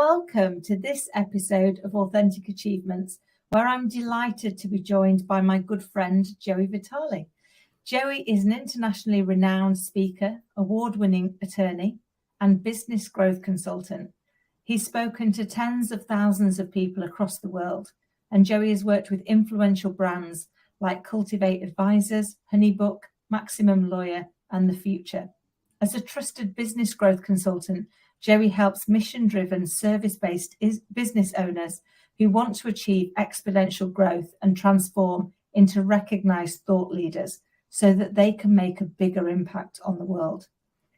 welcome to this episode of Authentic Achievements, where I'm delighted to be joined by my good friend, Joey Vitale. Joey is an internationally renowned speaker, award-winning attorney, and business growth consultant. He's spoken to tens of thousands of people across the world, and Joey has worked with influential brands like Cultivate Advisors, Honeybook, Maximum Lawyer, and the Futur. As a trusted business growth consultant, Joey helps mission-driven, service-based business owners who want to achieve exponential growth and transform into recognized thought leaders so that they can make a bigger impact on the world.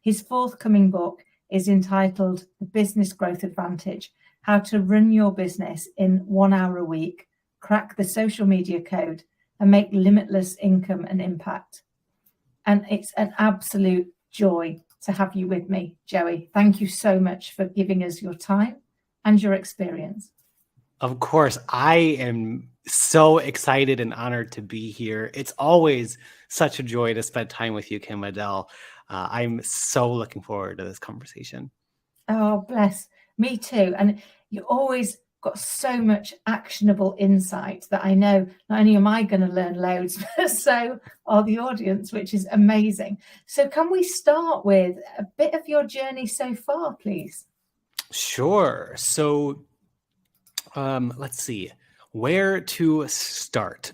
His forthcoming book is entitled The Business Growth Advantage: How to Run Your Business in 1 hour a Week, Crack the Social Media Code, and Make Limitless Income and Impact. And it's an absolute joy to have you with me, Joey. Thank you so much for giving us your time and your experience. Of course, I am so excited and honored to be here. It's always such a joy to spend time with you, Kim Adele. I'm so looking forward to this conversation. Oh, bless. Me too. And you always got so much actionable insight that I know not only am I going to learn loads, but so are the audience, which is amazing. So can we start with a bit of your journey so far, please? Sure. So let's see where to start.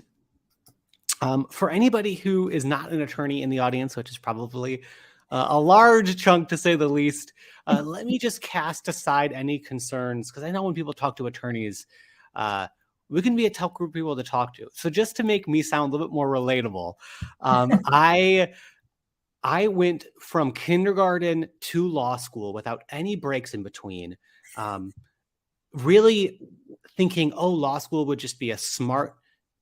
For anybody who is not an attorney in the audience, which is probably a large chunk to say the least, let me just cast aside any concerns, because I know when people talk to attorneys, we can be a tough group of people to talk to. So just to make me sound a little bit more relatable, I went from kindergarten to law school without any breaks in between, really thinking, oh, law school would just be a smart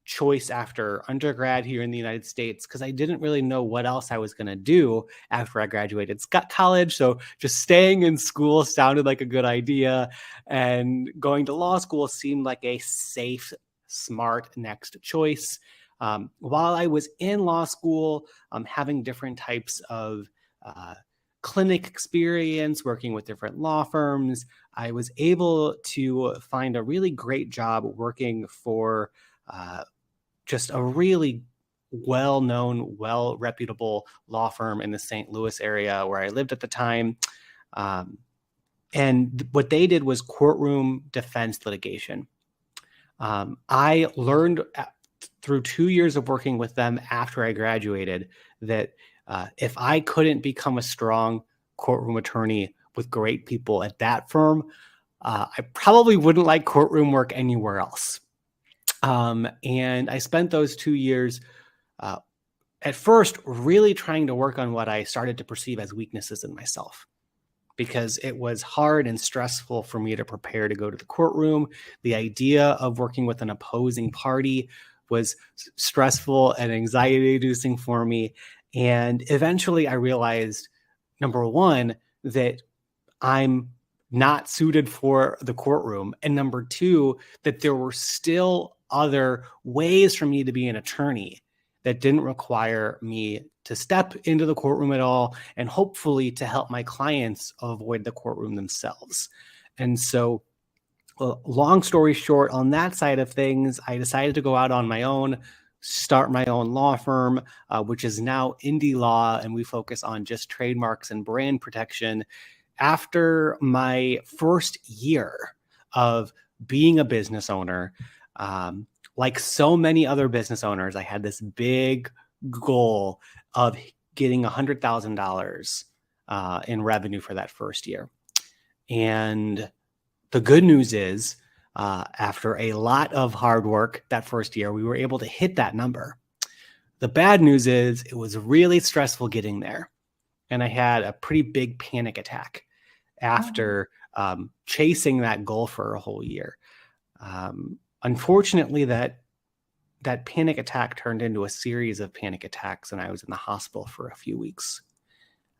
choice after undergrad here in the United States, because I didn't really know what else I was going to do after I graduated college. So just staying in school sounded like a good idea, and going to law school seemed like a safe, smart next choice. While I was in law school, having different types of clinic experience, working with different law firms, I was able to find a really great job working for just a really well-known, well-reputable law firm in the St. Louis area where I lived at the time. And what they did was courtroom defense litigation. I learned through 2 years of working with them after I graduated that if I couldn't become a strong courtroom attorney with great people at that firm, I probably wouldn't like courtroom work anywhere else. And I spent those 2 years at first really trying to work on what I started to perceive as weaknesses in myself, because it was hard and stressful for me to prepare to go to the courtroom. The idea of working with an opposing party was stressful and anxiety-inducing for me. And eventually I realized, number one, that I'm not suited for the courtroom. And number two, that there were still other ways for me to be an attorney that didn't require me to step into the courtroom at all, and hopefully to help my clients avoid the courtroom themselves. And so, long story short, on that side of things, I decided to go out on my own, start my own law firm, which is now Indie Law, and we focus on just trademarks and brand protection. After my first year of being a business owner, like so many other business owners, I had this big goal of getting $100,000 in revenue for that first year. And the good news is, after a lot of hard work that first year, we were able to hit that number. The bad news is it was really stressful getting there. And I had a pretty big panic attack after chasing that goal for a whole year. Unfortunately, that panic attack turned into a series of panic attacks, and I was in the hospital for a few weeks.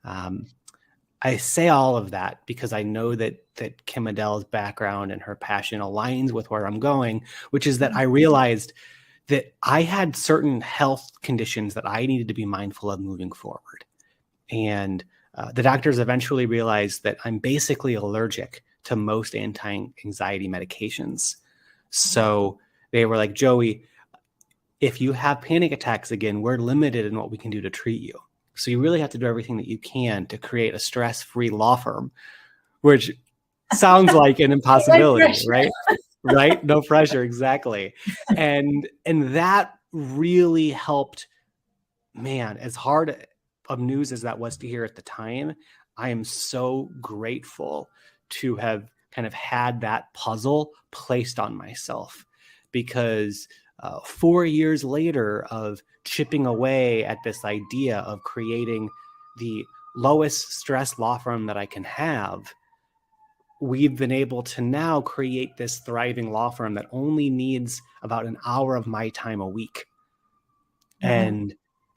I say all of that because I know that Kim Adele's background and her passion aligns with where I'm going, which is that I realized that I had certain health conditions that I needed to be mindful of moving forward. And the doctors eventually realized that I'm basically allergic to most anti-anxiety medications. So they were like, Joey, if you have panic attacks again, we're limited in what we can do to treat you. So you really have to do everything that you can to create a stress-free law firm, which sounds like an impossibility, right? Right? No pressure, exactly. And that really helped. Man, as hard of news as that was to hear at the time, I am so grateful to have kind of had that puzzle placed on myself, because 4 years later of chipping away at this idea of creating the lowest stress law firm that I can have, we've been able to now create this thriving law firm that only needs about an hour of my time a week.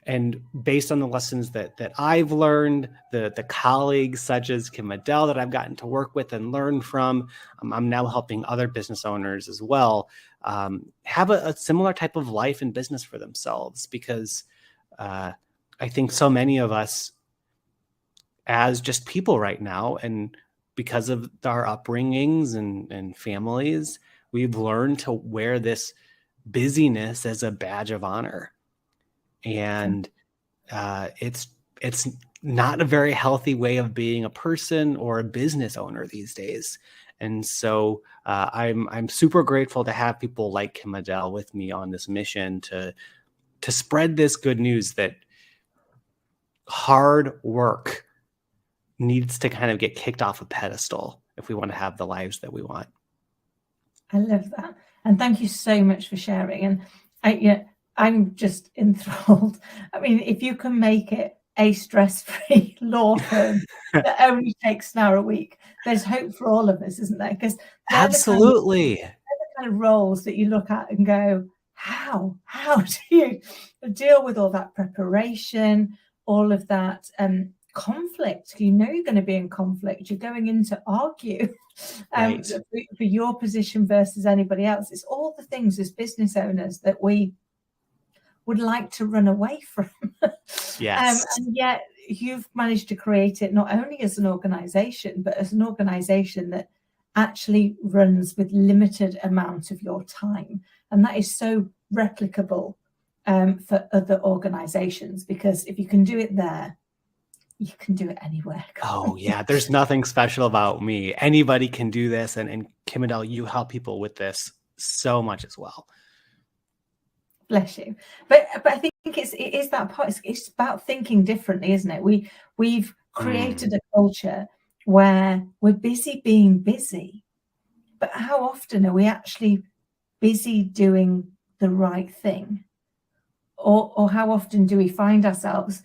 And based on the lessons that I've learned, the colleagues such as Kim Adele that I've gotten to work with and learn from, I'm now helping other business owners as well have a similar type of life and business for themselves, because I think so many of us as just people right now, and because of our upbringings and families, we've learned to wear this busyness as a badge of honor. And it's not a very healthy way of being a person or a business owner these days. And so I'm super grateful to have people like Kim Adele with me on this mission to spread this good news that hard work needs to kind of get kicked off a pedestal if we want to have the lives that we want. I love that. And thank you so much for sharing. And I'm just enthralled. I mean, if you can make it a stress-free law firm that only takes an hour a week, there's hope for all of us, isn't there? Because absolutely, they're the kind of roles that you look at and go, how do you deal with all that preparation, all of that conflict? You know you're going to be in conflict. You're going in to argue right. for your position versus anybody else. It's all the things as business owners that we would like to run away from. Yes. And yet you've managed to create it not only as an organization, but as an organization that actually runs with limited amount of your time. And that is so replicable for other organizations, because if you can do it there, you can do it anywhere. Oh yeah, there's nothing special about me. Anybody can do this. And Kim Adele, you help people with this so much as well. Bless you. But I think it is that part. It's about thinking differently, isn't it? We've created a culture where we're busy being busy, but how often are we actually busy doing the right thing? Or how often do we find ourselves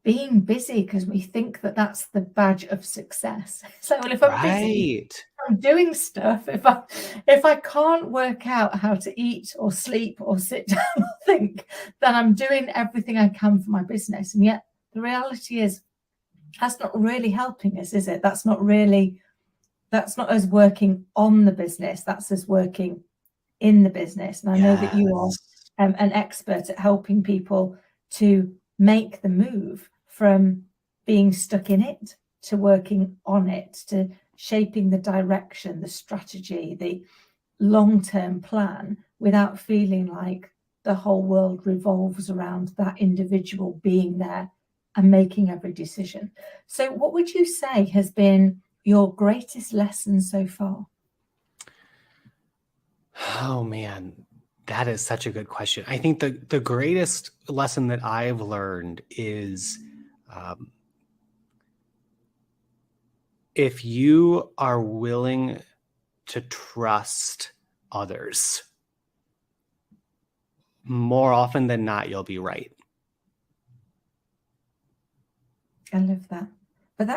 being busy because we think that that's the badge of success? So, well, if I'm busy, I'm doing stuff. If I can't work out how to eat or sleep or sit down or think, then I'm doing everything I can for my business. And yet the reality is that's not really helping us, is it? That's not us working on the business. That's us working in the business. And I know that you are an expert at helping people to make the move from being stuck in it to working on it, to shaping the direction, the strategy, the long-term plan, without feeling like the whole world revolves around that individual being there and making every decision. So what would you say has been your greatest lesson so far? Oh man, that is such a good question. I think the greatest lesson that I've learned is if you are willing to trust others, more often than not, you'll be right. I love that. But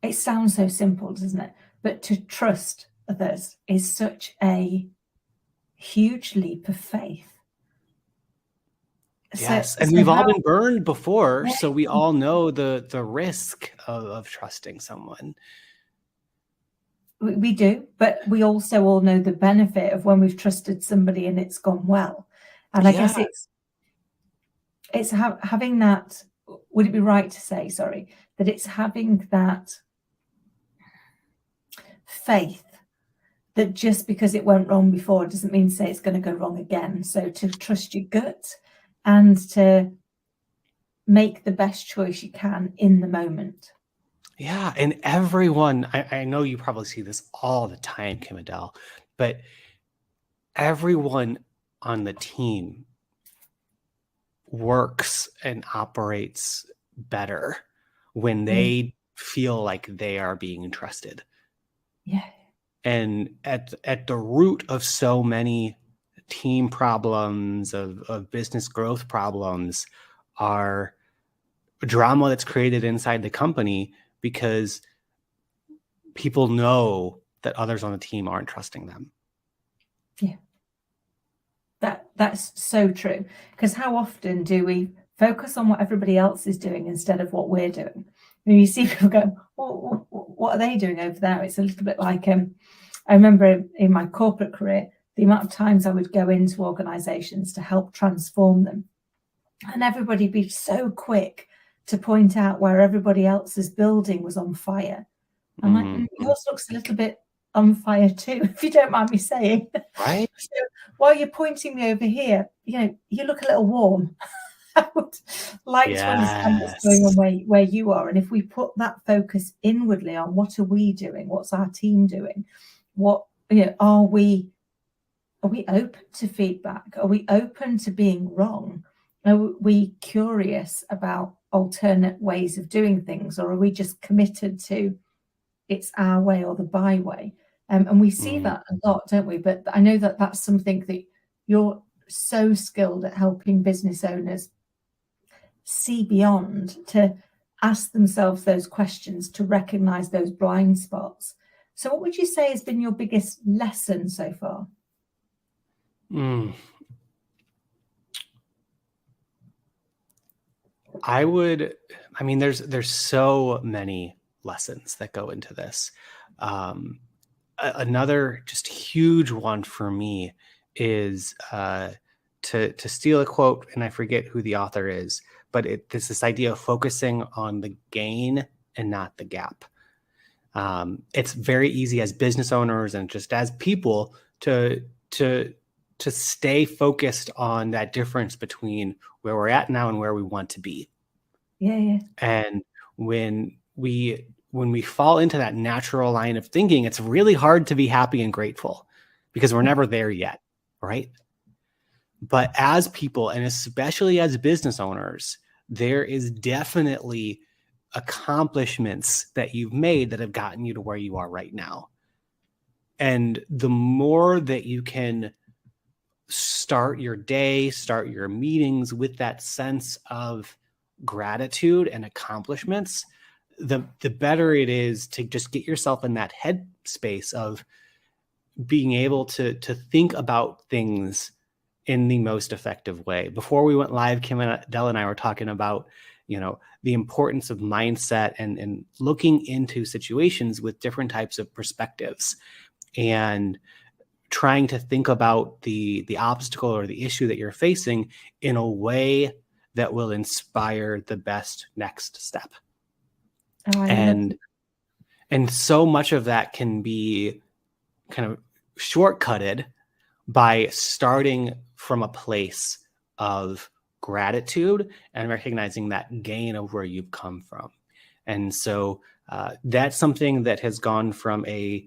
it sounds so simple, doesn't it? But to trust others is such a huge leap of faith. Yes, and we've all been burned before, so we all know the risk of trusting someone. We do, but we also all know the benefit of when we've trusted somebody and it's gone well. And I guess it's having that. Would it be right to say, sorry, that it's having that faith that just because it went wrong before doesn't mean to say it's going to go wrong again. So to trust your gut and to make the best choice you can in the moment. Yeah. And everyone, I know you probably see this all the time, Kim Adele, but everyone on the team works and operates better when they feel like they are being trusted. Yeah. And at the root of so many team problems, of business growth problems, are drama that's created inside the company because people know that others on the team aren't trusting them. Yeah. That's so true. Because how often do we focus on what everybody else is doing instead of what we're doing? When you see people go, well, what are they doing over there? It's a little bit like I remember in my corporate career, the amount of times I would go into organizations to help transform them, and everybody be so quick to point out where everybody else's building was on fire. I'm like, yours looks a little bit on fire too, if you don't mind me saying. Right? So while you're pointing me over here, you look a little warm. I would like to understand what's going on where you are. And if we put that focus inwardly on what are we doing, what's our team doing, what are we open to feedback? Are we open to being wrong? Are we curious about alternate ways of doing things, or are we just committed to it's our way or the byway? And we see that a lot, don't we? But I know that that's something that you're so skilled at helping business owners see beyond, to ask themselves those questions, to recognize those blind spots. So what would you say has been your biggest lesson so far? There's so many lessons that go into this. Another just huge one for me is to steal a quote, and I forget who the author is, but it's this idea of focusing on the gain and not the gap. It's very easy as business owners and just as people to stay focused on that difference between where we're at now and where we want to be. Yeah. And when we fall into that natural line of thinking, it's really hard to be happy and grateful because we're never there yet, right? But as people, and especially as business owners, there is definitely accomplishments that you've made that have gotten you to where you are right now. And the more that you can start your day, start your meetings with that sense of gratitude and accomplishments, the better it is to just get yourself in that headspace of being able to think about things in the most effective way. Before we went live, Kim and Adele and I were talking about, the importance of mindset and looking into situations with different types of perspectives and trying to think about the obstacle or the issue that you're facing in a way that will inspire the best next step. And so much of that can be kind of shortcutted by starting from a place of gratitude and recognizing that gain of where you've come from. And so that's something that has gone from a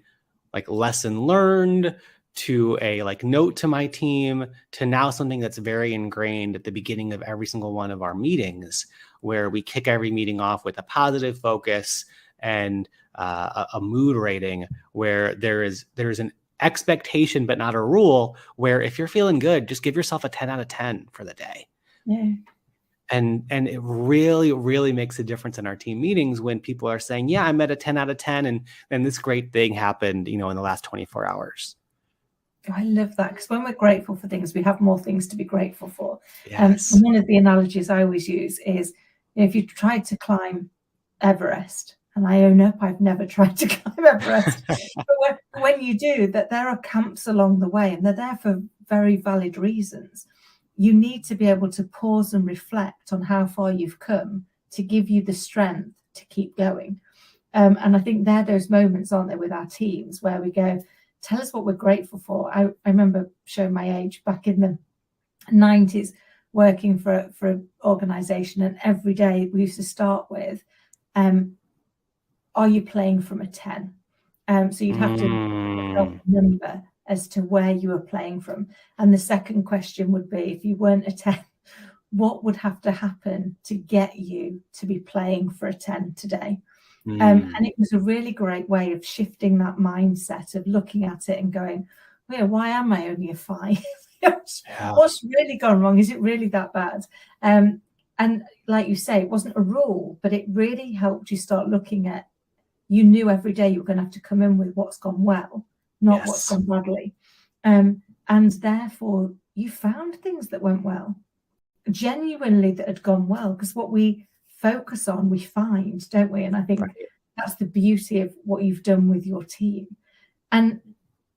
lesson learned to a note to my team to now something that's very ingrained at the beginning of every single one of our meetings, where we kick every meeting off with a positive focus and a mood rating, where there is an expectation but not a rule, where if you're feeling good, just give yourself a 10 out of 10 for the day. Yeah. And it really, really makes a difference in our team meetings when people are saying, yeah, I'm at a 10 out of 10 and this great thing happened, in the last 24 hours. I love that, because when we're grateful for things, we have more things to be grateful for. Yes. And one of the analogies I always use is, if you tried to climb Everest, and I own up, I've never tried to climb Everest, but when you do, that there are camps along the way, and they're there for very valid reasons. You need to be able to pause and reflect on how far you've come to give you the strength to keep going. And I think they're those moments, aren't they, with our teams where we go, tell us what we're grateful for. I remember showing my age back in the 90s, working for an organization, and every day we used to start with, are you playing from a 10? So you'd have to put a number as to where you were playing from. And the second question would be, if you weren't a 10, what would have to happen to get you to be playing for a 10 today? And it was a really great way of shifting that mindset of looking at it and going, well, why am I only a 5? What's really gone wrong? Is it really that bad? And like you say, it wasn't a rule, but it really helped you start looking at, you knew every day you were going to have to come in with what's gone well, not what's gone badly. And therefore you found things that went well, genuinely, that had gone well, because what we focus on, we find, don't we? And I think that's the beauty of what you've done with your team. And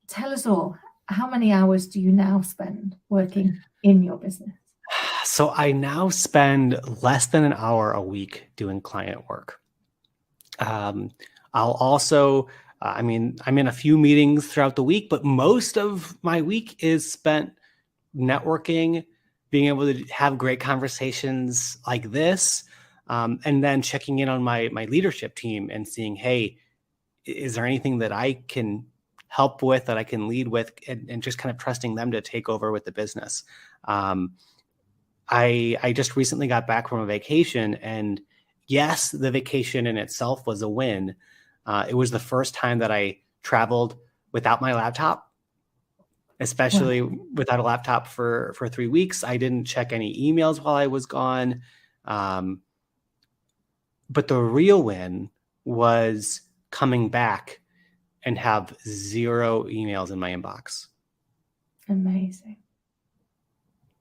tell us all, how many hours do you now spend working in your business? So I now spend less than an hour a week doing client work. I'll also, I'm in a few meetings throughout the week, but most of my week is spent networking, being able to have great conversations like this, and then checking in on my leadership team and seeing, hey, is there anything that I can help with, that I can lead with, and just kind of trusting them to take over with the business. I just recently got back from a vacation, and yes, the vacation in itself was a win. It was the first time that I traveled without my laptop, especially without a laptop for 3 weeks. I didn't check any emails while I was gone. But the real win was coming back and have 0 emails in my inbox. Amazing.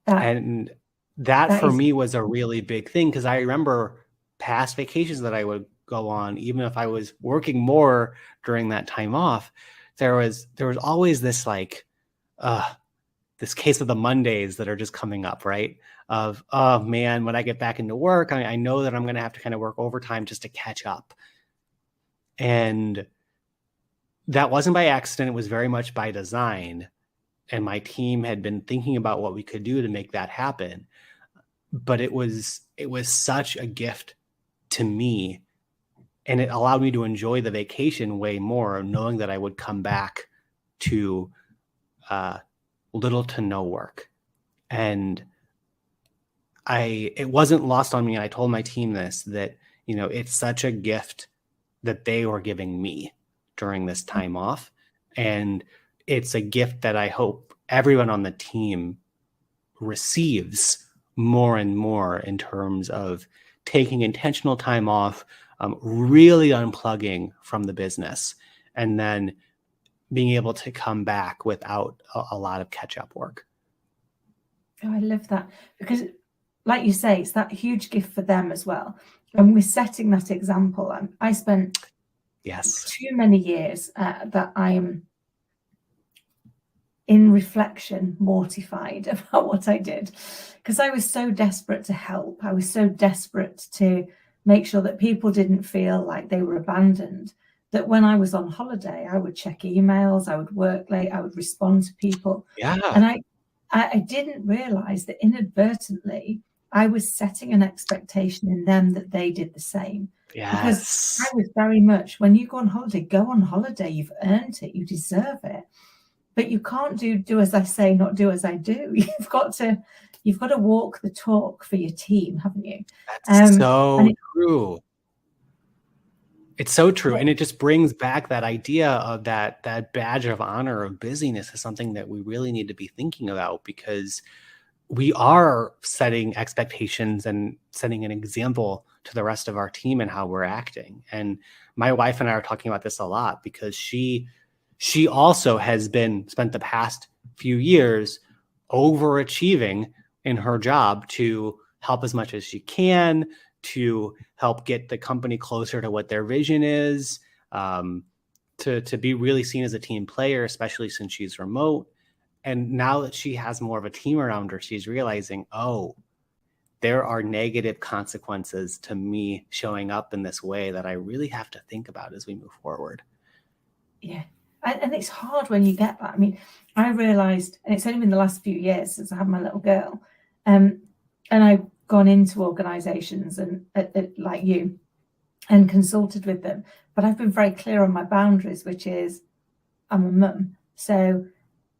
That for me was a really big thing, because I remember past vacations that I would go on, even if I was working more during that time off, there was always this this case of the Mondays that are just coming up, right? Of, oh man, when I get back into work, I know that I'm going to have to kind of work overtime just to catch up. And that wasn't by accident. It was very much by design. And my team had been thinking about what we could do to make that happen. But it was such a gift to me. And it allowed me to enjoy the vacation way more, knowing that I would come back to little to no work. And it wasn't lost on me. And I told my team this, that, it's such a gift that they were giving me during this time off. And it's a gift that I hope everyone on the team receives more and more, in terms of taking intentional time off, really unplugging from the business, and then being able to come back without a lot of catch-up work. Oh, I love that, because like you say, it's that huge gift for them as well. And we're setting that example. I spent too many years that I am, in reflection, mortified about what I did, because I was so desperate to help. I was so desperate to make sure that people didn't feel like they were abandoned, that when I was on holiday, I would check emails, I would work late, I would respond to people. And I didn't realize that inadvertently I was setting an expectation in them that they did the same. Because I was very much, when you go on holiday, you've earned it, you deserve it. But you can't do as I say, not do as I do. You've got to walk the talk for your team, haven't you? That's so true. It's so true. And it just brings back that idea of that badge of honor of busyness is something that we really need to be thinking about, because we are setting expectations and setting an example to the rest of our team and how we're acting. And my wife and I are talking about this a lot, because she also has spent the past few years overachieving in her job to help as much as she can, to help get the company closer to what their vision is, to be really seen as a team player, especially since she's remote. And now that she has more of a team around her, she's realizing, oh, there are negative consequences to me showing up in this way that I really have to think about as we move forward. Yeah. And it's hard when you get that. I mean, I realized, and it's only been the last few years since I had my little girl, and I've gone into organizations and like you, and consulted with them, but I've been very clear on my boundaries, which is I'm a mum. So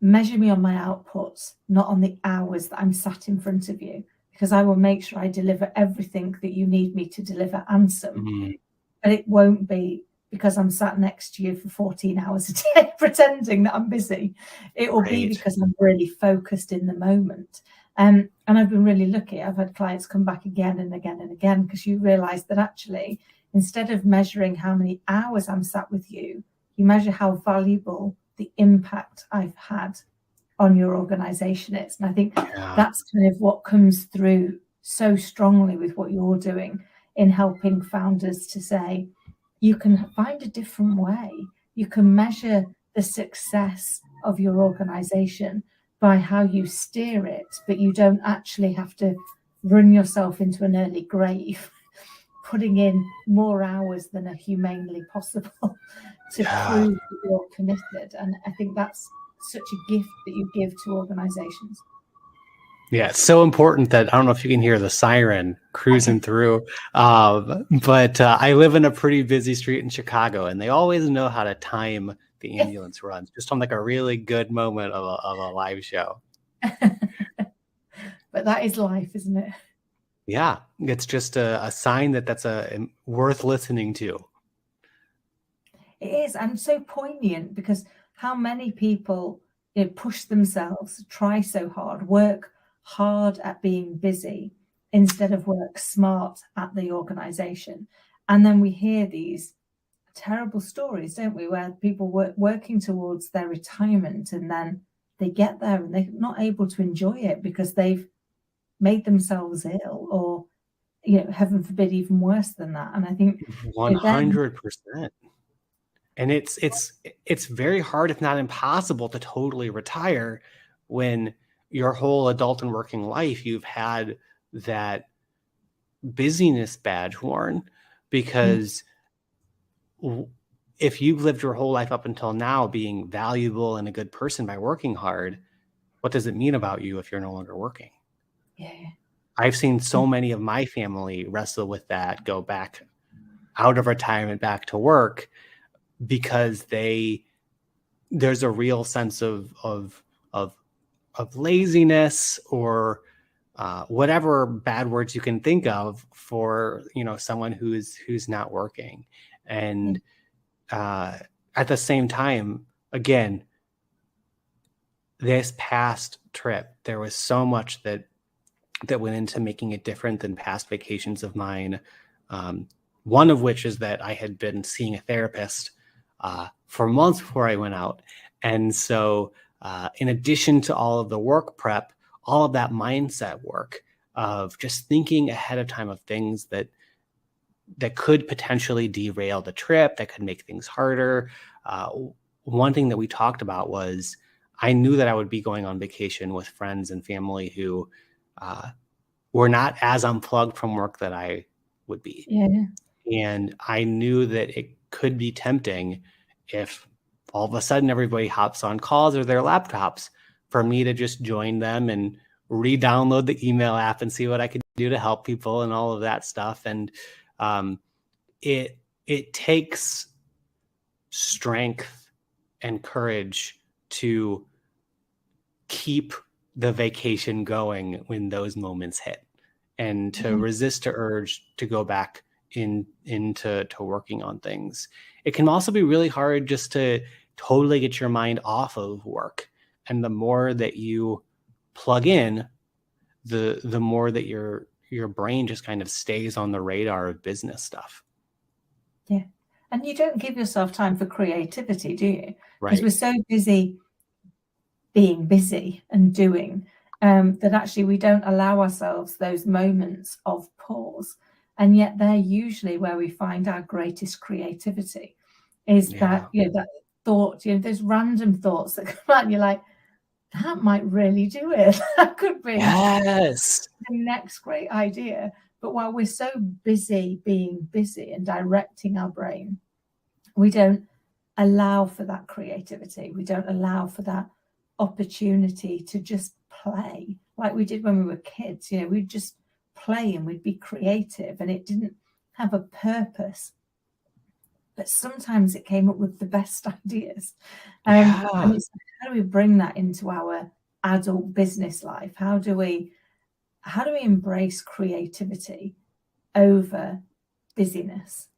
measure me on my outputs, not on the hours that I'm sat in front of you, because I will make sure I deliver everything that you need me to deliver and some. But it won't be because I'm sat next to you for 14 hours a day pretending that I'm busy. It will be because I'm really focused in the moment. And I've been really lucky. I've had clients come back again and again and again, because you realize that actually, instead of measuring how many hours I'm sat with you, you measure how valuable the impact I've had on your organization is. And I think that's kind of what comes through so strongly with what you're doing in helping founders to say, you can find a different way. You can measure the success of your organization by how you steer it, but you don't actually have to run yourself into an early grave, putting in more hours than are humanely possible to prove that you're committed. And I think that's such a gift that you give to organizations. Yeah, it's so important that I don't know if you can hear the siren cruising through, but I live in a pretty busy street in Chicago, and they always know how to time the ambulance runs just on like a really good moment of a live show. But that is life, isn't it? Yeah, it's just a sign that that's worth listening to. It is, and so poignant, because how many people push themselves, try so hard, work hard at being busy instead of work smart at the organization. And then we hear these terrible stories, don't we, where people working towards their retirement, and then they get there and they're not able to enjoy it because they've made themselves ill, or heaven forbid, even worse than that. And I think 100%. And it's very hard, if not impossible, to totally retire when your whole adult and working life you've had that busyness badge worn, because if you've lived your whole life up until now being valuable and a good person by working hard, what does it mean about you if you're no longer working? Yeah. I've seen so many of my family wrestle with that, go back out of retirement, back to work, because there's a real sense of laziness, or whatever bad words you can think of for someone who's not working. And at the same time, again, this past trip, there was so much that went into making it different than past vacations of mine. One of which is that I had been seeing a therapist for months before I went out. And so in addition to all of the work prep, all of that mindset work of just thinking ahead of time of things that could potentially derail the trip, that could make things harder. One thing that we talked about was I knew that I would be going on vacation with friends and family who were not as unplugged from work that I would be. Yeah. And I knew that it could be tempting if all of a sudden everybody hops on calls or their laptops for me to just join them and re-download the email app and see what I could do to help people and all of that stuff. And it takes strength and courage to keep the vacation going when those moments hit, and to resist the urge to go back into working on things. It can also be really hard just to totally get your mind off of work. And the more that you plug in, the more that your brain just kind of stays on the radar of business stuff. Yeah. And you don't give yourself time for creativity, do you? Right. Because we're so busy being busy and doing that actually we don't allow ourselves those moments of pause. And yet they're usually where we find our greatest creativity, is that, that thought, those random thoughts that come out and you're like, that might really do it. That could be Yes. the next great idea. But while we're so busy being busy and directing our brain, we don't allow for that creativity. We don't allow for that opportunity to just play like we did when we were kids. You know, we'd just play and we'd be creative, and it didn't have a purpose. But sometimes it came up with the best ideas. And it's how do we bring that into our adult business life? How do we embrace creativity over busyness?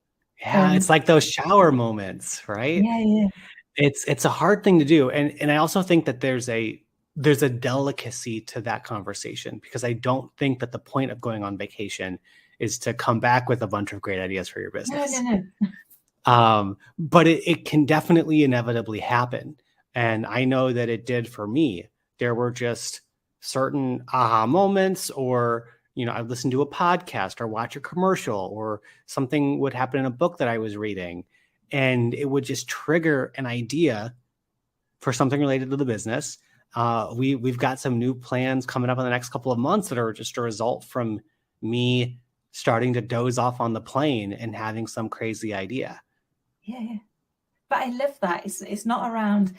Yeah, it's like those shower moments, right? Yeah. It's a hard thing to do. And I also think that there's a delicacy to that conversation, because I don't think that the point of going on vacation is to come back with a bunch of great ideas for your business. No. But it can definitely inevitably happen. And I know that it did for me. There were just certain aha moments, or, you know, I'd listen to a podcast or watch a commercial, or something would happen in a book that I was reading, and it would just trigger an idea for something related to the business. We've got some new plans coming up in the next couple of months that are just a result from me starting to doze off on the plane and having some crazy idea. Yeah. But I love that. It's not around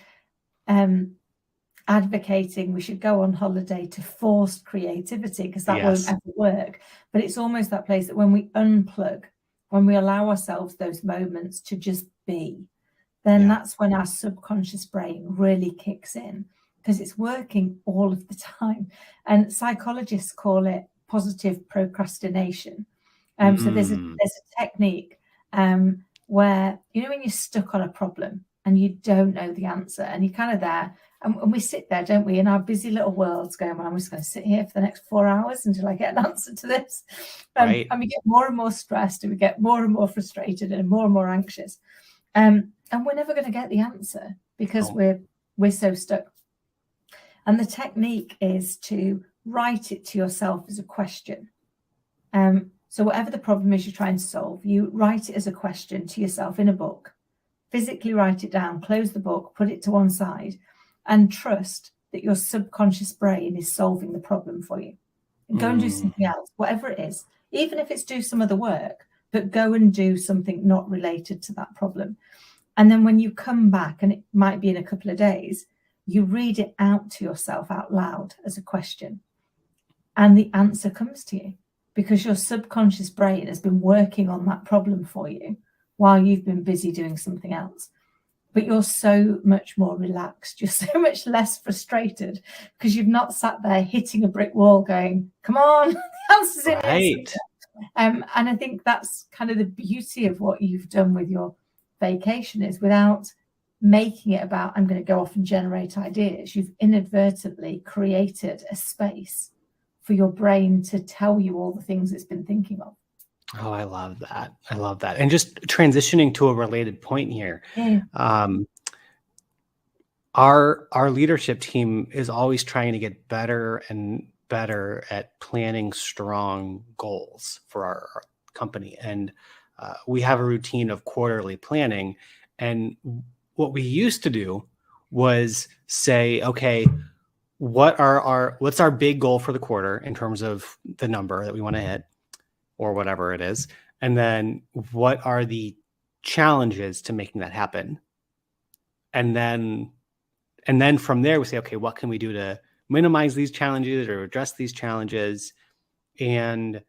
advocating we should go on holiday to force creativity, because that won't ever work. But it's almost that place that when we unplug, when we allow ourselves those moments to just be, then that's when our subconscious brain really kicks in, because it's working all of the time. And psychologists call it positive procrastination. So there's a technique where, you know, when you're stuck on a problem and you don't know the answer, and you're kind of there, and we sit there, don't we, in our busy little worlds going, well, I'm just going to sit here for the next 4 hours until I get an answer to this. And we get more and more stressed, and we get more and more frustrated and more anxious. And we're never going to get the answer because we're so stuck. And the technique is to write it to yourself as a question. So whatever the problem is you're trying to solve, you write it as a question to yourself in a book. Physically write it down, close the book, put it to one side, and trust that your subconscious brain is solving the problem for you. And go and do something else, whatever it is, even if it's do some other work, but go and do something not related to that problem. And then when you come back, and it might be in a couple of days, you read it out to yourself out loud as a question. And the answer comes to you, because your subconscious brain has been working on that problem for you while you've been busy doing something else. But you're so much more relaxed. You're so much less frustrated, because you've not sat there hitting a brick wall going, come on, the answer's in here. And I think that's kind of the beauty of what you've done with your vacation, is without making it about, I'm going to go off and generate ideas, you've inadvertently created a space for your brain to tell you all the things it's been thinking of. Oh, I love that. I love that. And just transitioning to a related point here. Our leadership team is always trying to get better and better at planning strong goals for our company. And we have a routine of quarterly planning. And what we used to do was say, okay, what's our big goal for the quarter in terms of the number that we want to hit, or whatever it is. And then what are the challenges to making that happen? And then from there we say, okay, what can we do to minimize these challenges or address these challenges? And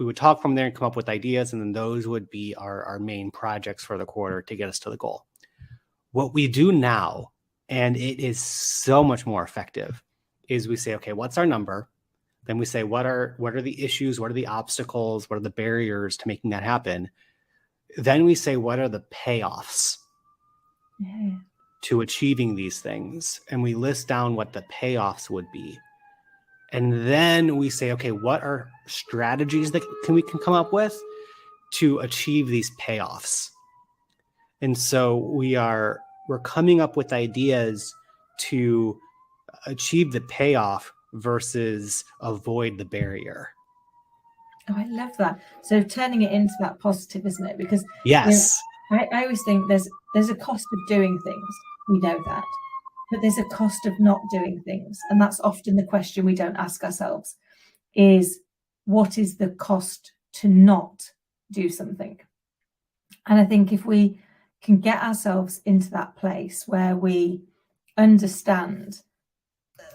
we would talk from there and come up with ideas. And then those would be our main projects for the quarter to get us to the goal. What we do now, and it is so much more effective, is we say, okay, what's our number? Then we say, what are the issues? What are the obstacles? What are the barriers to making that happen? Then we say, what are the payoffs to achieving these things? And we list down what the payoffs would be. And then we say, okay, what are strategies that we can come up with to achieve these payoffs? And so we're coming up with ideas to achieve the payoff versus avoid the barrier. Oh, I love that. So turning it into that positive, isn't it? Because yes, I always think there's a cost of doing things. We know that. but there's a cost of not doing things. And that's often the question we don't ask ourselves is, what is the cost to not do something? And I think if we can get ourselves into that place where we understand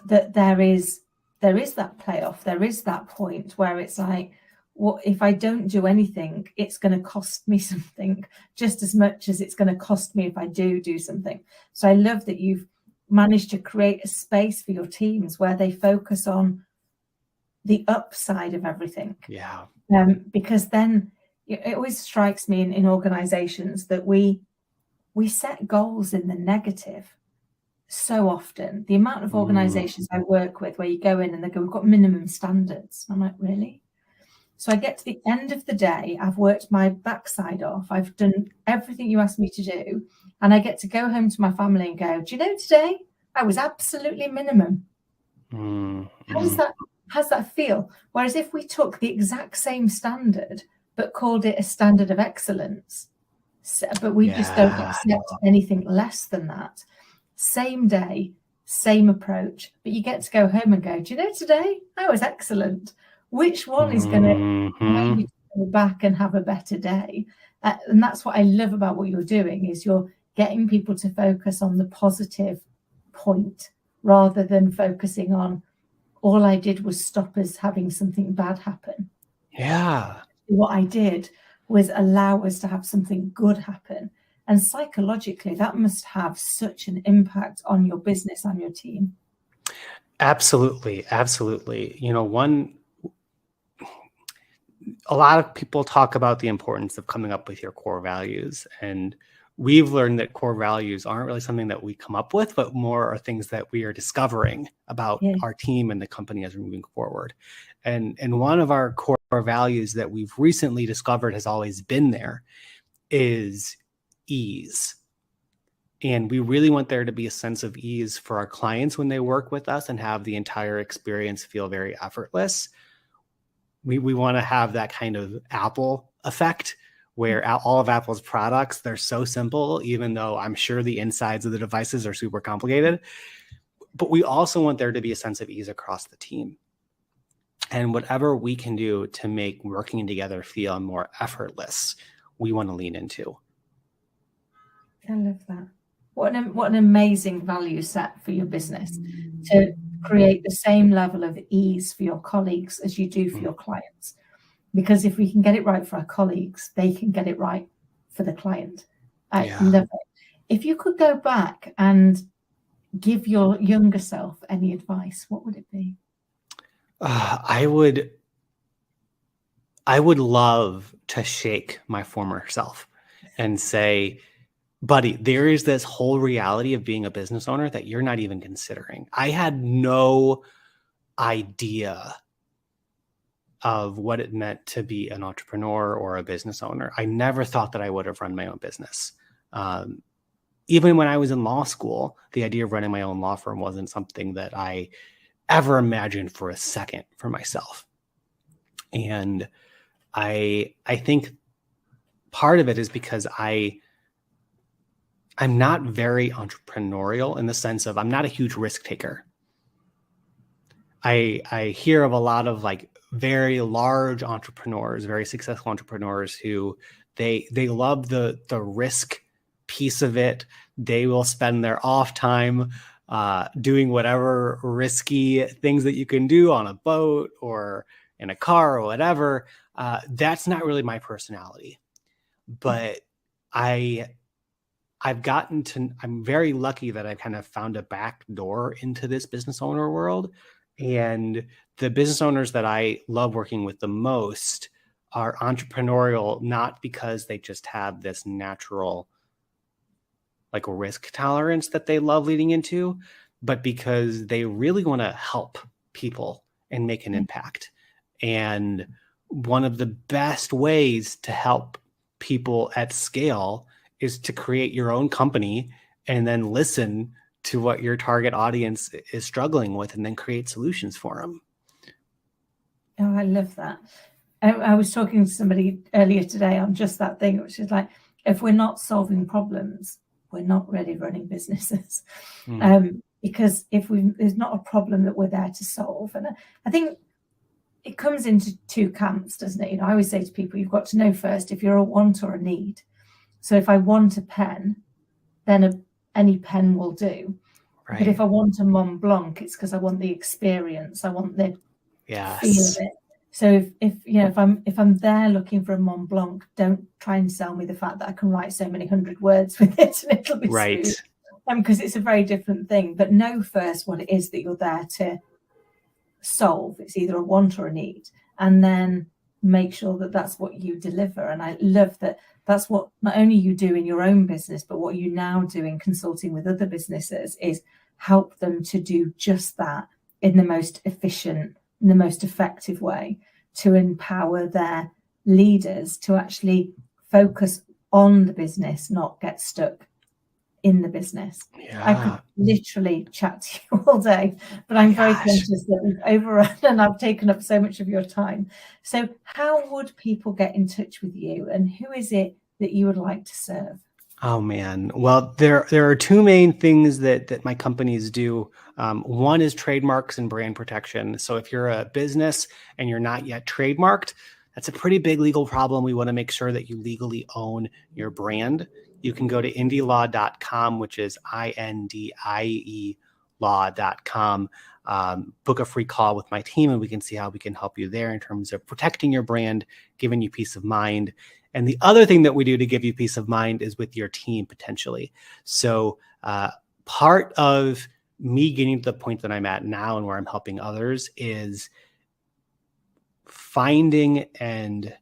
that there is that playoff, there is that point where it's like, what if I don't do anything, it's going to cost me something just as much as it's going to cost me if I do something. So I love that you've managed to create a space for your teams where they focus on the upside of everything. Yeah. Because then it always strikes me in organizations that we set goals in the negative so often. The amount of organizations I work with where you go in and they go, we've got minimum standards. I'm like, really? So I get to the end of the day, I've worked my backside off, I've done everything you asked me to do, and I get to go home to my family and go, do you know, today I was absolutely minimum. How does that feel? Whereas if we took the exact same standard but called it a standard of excellence, but we just don't accept anything less than that, same day, same approach, but you get to go home and go, do you know, today I was excellent. Which one is going to allow you to go back and have a better day? And that's what I love about what you're doing, is you're getting people to focus on the positive point rather than focusing on, all I did was stop us having something bad happen. Yeah. What I did was allow us to have something good happen. And psychologically, that must have such an impact on your business and your team. Absolutely. Absolutely. You know, a lot of people talk about the importance of coming up with your core values. And we've learned that core values aren't really something that we come up with, but more are things that we are discovering about our team and the company as we're moving forward. And one of our core values that we've recently discovered has always been there is ease. And we really want there to be a sense of ease for our clients when they work with us and have the entire experience feel very effortless. We want to have that kind of Apple effect where all of Apple's products, they're so simple, even though I'm sure the insides of the devices are super complicated. But we also want there to be a sense of ease across the team. And whatever we can do to make working together feel more effortless, we want to lean into. I love that. What an amazing value set for your business, to create the same level of ease for your colleagues as you do for your clients. Because if we can get it right for our colleagues, they can get it right for the client. I love it. If you could go back and give your younger self any advice, what would it be? I would love to shake my former self and say, buddy, there is this whole reality of being a business owner that you're not even considering. I had no idea of what it meant to be an entrepreneur or a business owner. I never thought that I would have run my own business. Even when I was in law school, the idea of running my own law firm wasn't something that I ever imagined for a second for myself. And I think part of it is because I'm not very entrepreneurial in the sense of I'm not a huge risk taker. I hear of a lot of like very large entrepreneurs, very successful entrepreneurs who they love the risk piece of it. They will spend their off time doing whatever risky things that you can do on a boat or in a car or whatever. That's not really my personality, but I'm very lucky that I've kind of found a back door into this business owner world. And the business owners that I love working with the most are entrepreneurial, not because they just have this natural like risk tolerance that they love leading into, but because they really want to help people and make an impact. And one of the best ways to help people at scale is to create your own company and then listen to what your target audience is struggling with and then create solutions for them. Oh, I love that. I was talking to somebody earlier today on just that thing, which is like, if we're not solving problems, we're not really running businesses. Mm. Because there's not a problem that we're there to solve. And I think it comes into two camps, doesn't it? I always say to people, you've got to know first if you're a want or a need. So if I want a pen, then any pen will do. Right. But if I want a Mont Blanc, it's because I want the experience. I want the feel of it. So if I'm there looking for a Mont Blanc, don't try and sell me the fact that I can write so many 100 words with it and it'll be right. smooth. Because it's a very different thing. But know first what it is that you're there to solve. It's either a want or a need, and then make sure that that's what you deliver. And I love that that's what not only you do in your own business, but what you now do in consulting with other businesses is help them to do just that in the most efficient, in the most effective way, to empower their leaders to actually focus on the business, not get stuck in the business. Yeah. I could literally chat to you all day, but I'm very conscious that we've overrun and I've taken up so much of your time. So how would people get in touch with you, and who is it that you would like to serve? Oh man. Well, there are two main things that my companies do. One is trademarks and brand protection. So if you're a business and you're not yet trademarked, that's a pretty big legal problem. We want to make sure that you legally own your brand. You can go to indielaw.com, which is INDIE law.com. Book a free call with my team and we can see how we can help you there in terms of protecting your brand, giving you peace of mind. And the other thing that we do to give you peace of mind is with your team potentially. So part of me getting to the point that I'm at now and where I'm helping others is finding and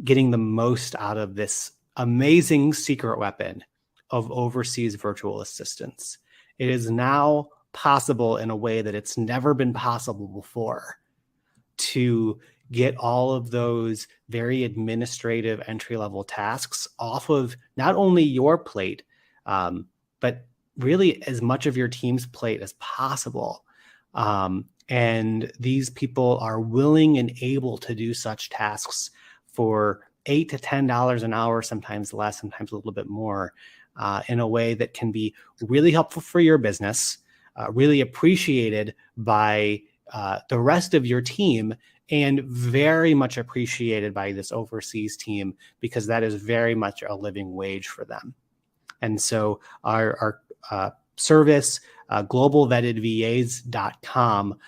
getting the most out of this amazing secret weapon of overseas virtual assistants. It is now possible in a way that it's never been possible before to get all of those very administrative entry-level tasks off of not only your plate, but really as much of your team's plate as possible. And these people are willing and able to do such tasks for $8 to $10 an hour, sometimes less, sometimes a little bit more, in a way that can be really helpful for your business, really appreciated by the rest of your team, and very much appreciated by this overseas team, because that is very much a living wage for them. And so our service, globalvettedvas.com,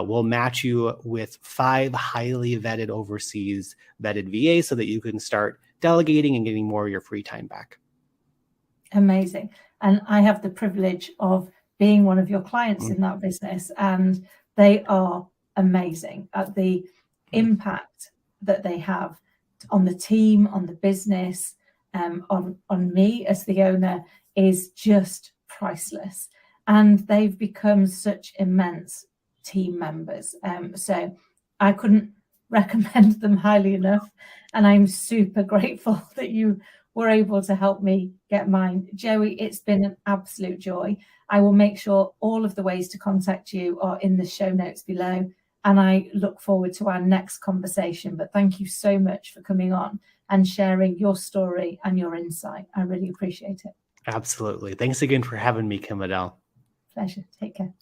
will match you with 5 highly vetted overseas vetted VAs so that you can start delegating and getting more of your free time back. Amazing. And I have the privilege of being one of your clients in that business, and they are amazing at the impact that they have on the team, on the business, on me as the owner is just priceless. And they've become such immense team members. So I couldn't recommend them highly enough. And I'm super grateful that you were able to help me get mine. Joey, it's been an absolute joy. I will make sure all of the ways to contact you are in the show notes below. And I look forward to our next conversation. But thank you so much for coming on and sharing your story and your insight. I really appreciate it. Absolutely. Thanks again for having me, Kim Adele. Pleasure. Take care.